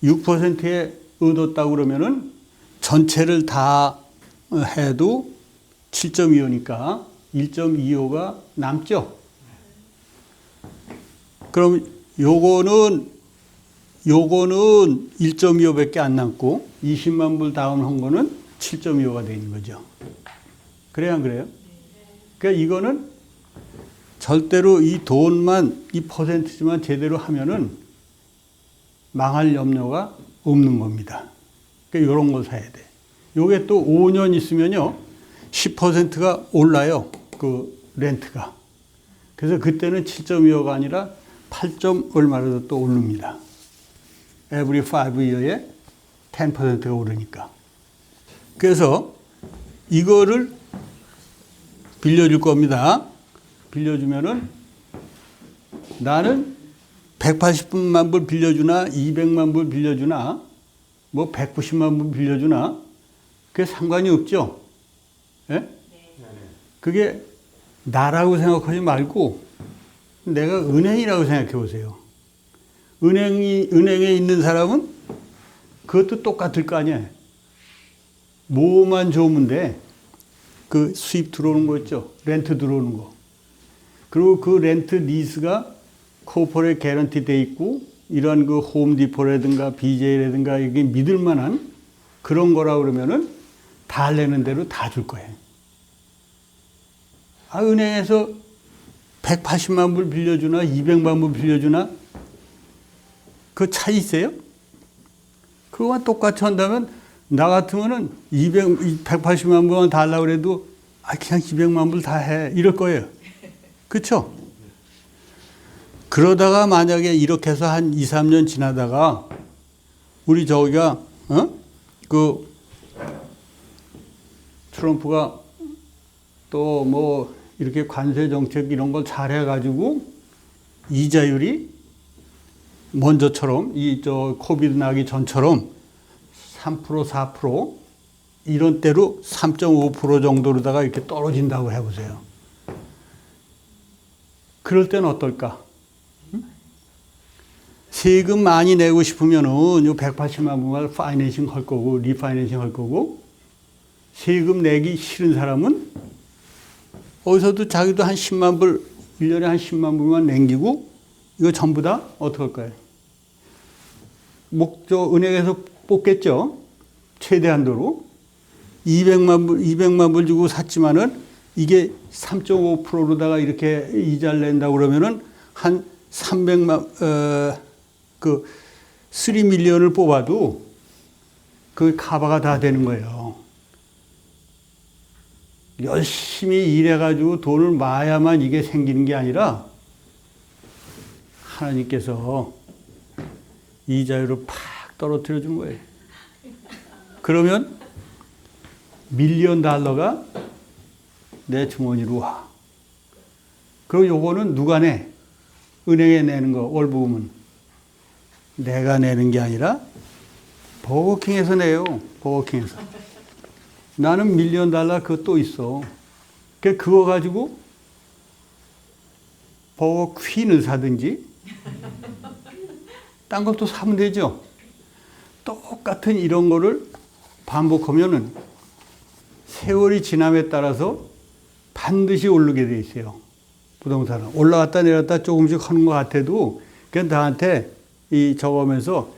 6%에 얻었다고 그러면은 전체를 다 해도 7.25니까 1.25가 남죠. 그럼 요거는 1.25밖에 안 남고 20만 불 다운한 거는 7.25가 되는 거죠. 그래요, 안 그래요? 그러니까 이거는 절대로 이 돈만, 이 퍼센트지만 제대로 하면은 망할 염려가 없는 겁니다. 그러니까 이런 걸 사야 돼. 요게 또 5년 있으면요, 10%가 올라요. 그 렌트가. 그래서 그때는 7.25가 아니라 8. 얼마라도 또 오릅니다. Every 5year에 10%가 오르니까. 그래서 이거를 빌려줄 겁니다. 빌려주면은 나는 180만 불 빌려주나 200만 불 빌려주나 190만 불 빌려주나 그게 상관이 없죠. 예? 네네. 그게 나라고 생각하지 말고 내가 은행이라고 생각해 보세요. 은행에 있는 사람은 그것도 똑같을 거 아니에요. 뭐만 좋으면 돼. 그 수입 들어오는 거 있죠. 렌트 들어오는 거. 그리고 그 렌트 리스가 코퍼레 개런티 돼 있고 이런 그 홈디포라든가 BJ라든가 이게 믿을 만한 그런 거라 그러면은 달래는 대로 다 줄 거예요. 아, 은행에서 180만 불 빌려주나 200만 불 빌려주나 그 차이 있어요? 그거와 똑같이 한다면 나 같으면은 180만 불만 달라고 그래도 아, 그냥 200만 불 다 해. 이럴 거예요. 그쵸? 그러다가 만약에 이렇게 해서 한 2, 3년 지나다가 우리 저기가, 그 트럼프가 또 뭐 이렇게 관세 정책 이런 걸 잘해가지고 이자율이 먼저처럼 이 저 코비드 나기 전처럼 3% 4% 이런 때로 3.5% 정도로다가 이렇게 떨어진다고 해보세요. 그럴 때는 어떨까? 세금 많이 내고 싶으면은 요 180만 불만 파이낸싱 할 거고 리파이낸싱 할 거고 세금 내기 싫은 사람은 어디서도 자기도 한 10만 불 1년에 한 10만 불만 남기고 이거 전부 다 어떻게 할까요? 저 은행에서 뽑겠죠. 최대한도로 200만 불 주고 샀지만은 이게 3.5%로다가 이렇게 이자를 낸다고 그러면은 한 3밀리언을 뽑아도 그 카바가 다 되는 거예요. 열심히 일해가지고 돈을 마야만 이게 생기는 게 아니라 하나님께서 이자율을 팍 떨어뜨려 준 거예요. 그러면 밀리언 달러가 내 주머니로 와. 그럼 요거는 누가 내? 은행에 내는 거, 월부금은. 내가 내는 게 아니라 버거킹에서 내요. 버거킹에서. 나는 밀리언 달러 그거 또 있어. 그거 가지고 버거 퀸을 사든지 딴 것도 사면 되죠. 똑같은 이런 거를 반복하면은 세월이 지남에 따라서 반드시 오르게 돼 있어요. 부동산은. 올라갔다 내렸다 조금씩 하는 것 같아도 그냥 나한테 이 적으면서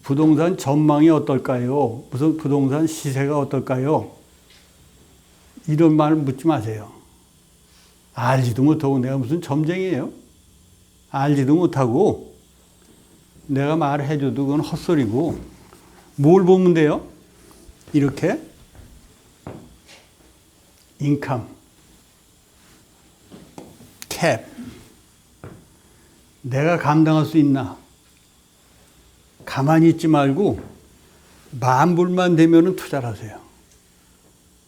부동산 전망이 어떨까요? 무슨 부동산 시세가 어떨까요? 이런 말을 묻지 마세요. 알지도 못하고 내가 무슨 점쟁이에요? 알지도 못하고 내가 말해줘도 그건 헛소리고 뭘 보면 돼요? 이렇게 인컴, 캡 내가 감당할 수 있나? 가만히 있지 말고 만 불만 되면은 투자를 하세요.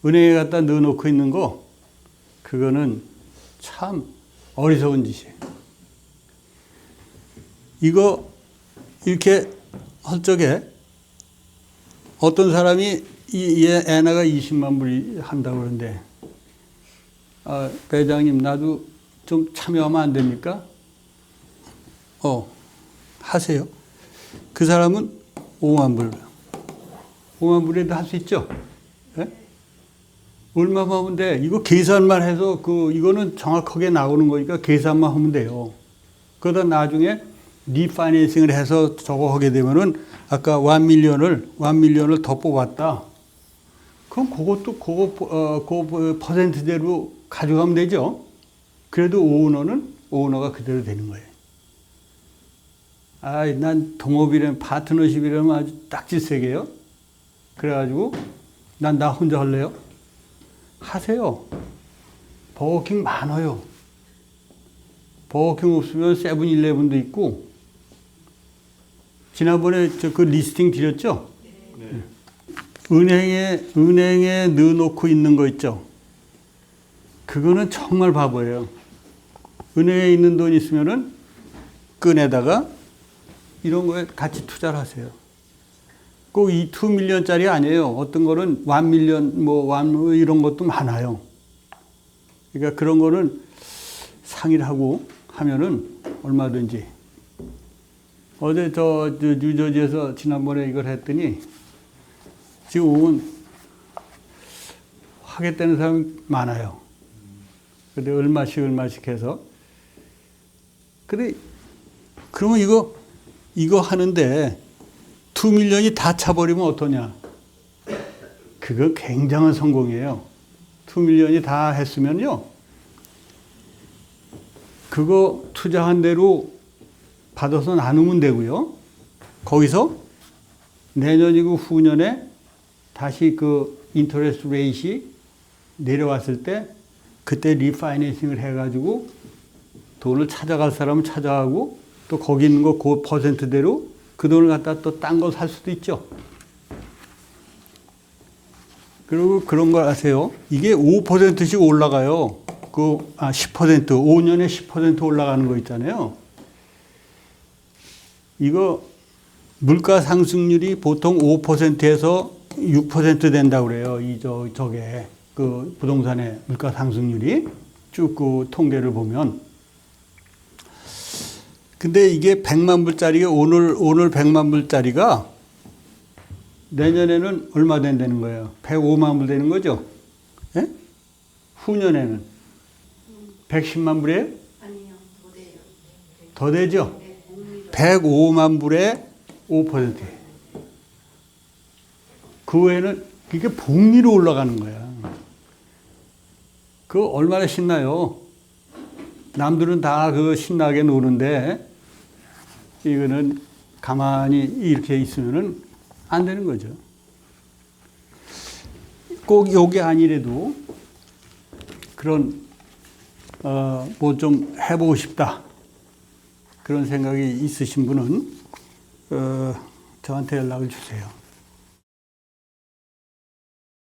은행에 갖다 넣어놓고 있는 거 그거는 참 어리석은 짓이에요. 이거 이렇게 할 적에 어떤 사람이 얘 애나가 20만 불이 한다고 그러는데 아, 회장님 나도 좀 참여하면 안 됩니까? 하세요. 그 사람은 5만 불. 5만 불에도 할 수 있죠? 네? 얼마만 하면 돼? 이거 계산만 해서 이거는 정확하게 나오는 거니까 계산만 하면 돼요. 그러다 나중에 리파이낸싱을 해서 저거 하게 되면은 아까 1밀리언을 더 뽑았다. 그럼 그것도 그 퍼센트대로 가져가면 되죠. 그래도 오너가 그대로 되는 거예요. 아이, 난 동업이라면 파트너십이라면 아주 딱지세게요. 그래가지고 나 혼자 할래요. 하세요. 버거킹 많아요. 버거킹 없으면 세븐일레븐도 있고 지난번에 그 리스팅 드렸죠? 네. 은행에 넣어놓고 있는 거 있죠? 그거는 정말 바보예요. 은행에 있는 돈 있으면은 꺼내다가 이런 거에 같이 투자를 하세요. 꼭 이 2밀리언짜리 아니에요. 어떤 거는 1밀리언, 뭐 이런 것도 많아요. 그러니까 그런 거는 상의를 하고 하면은 얼마든지. 어제 저 뉴저지에서 지난번에 이걸 했더니 지금 하겠다는 사람이 많아요. 근데 얼마씩 해서. 근데 그러면 이거 하는데 2밀리언이 다 차버리면 어떠냐? 그거 굉장한 성공이에요. 2밀리언이 다 했으면요. 그거 투자한 대로 받아서 나누면 되고요. 거기서 내년이고 후년에 다시 그 인터레스트 레이트이 내려왔을 때 그때 리파이낸싱을 해가지고 돈을 찾아갈 사람은 찾아가고 또 거기 있는 거 그 퍼센트대로 그 돈을 갖다 또 딴 거 살 수도 있죠. 그리고 그런 거 아세요? 이게 5%씩 올라가요. 10%, 5년에 10% 올라가는 거 있잖아요. 이거 물가 상승률이 보통 5%에서 6% 된다고 그래요. 저게 그 부동산의 물가 상승률이 쭉 그 통계를 보면. 근데 이게 100만 불짜리가 오늘 100만 불짜리가 내년에는 얼마 된다는 거예요? 105만 불 되는 거죠? 예? 후년에는 110만 불이에요? 아니요, 더 돼요. 더 되죠? 네, 105만 불에 5%예요. 그 외에는 이게 복리로 올라가는 거야. 그거 얼마나 신나요? 남들은 다 그거 신나게 노는데 이거는 가만히 이렇게 있으면은 안 되는 거죠. 꼭 요게 아니래도 그런 뭐 좀 해보고 싶다 그런 생각이 있으신 분은 저한테 연락을 주세요.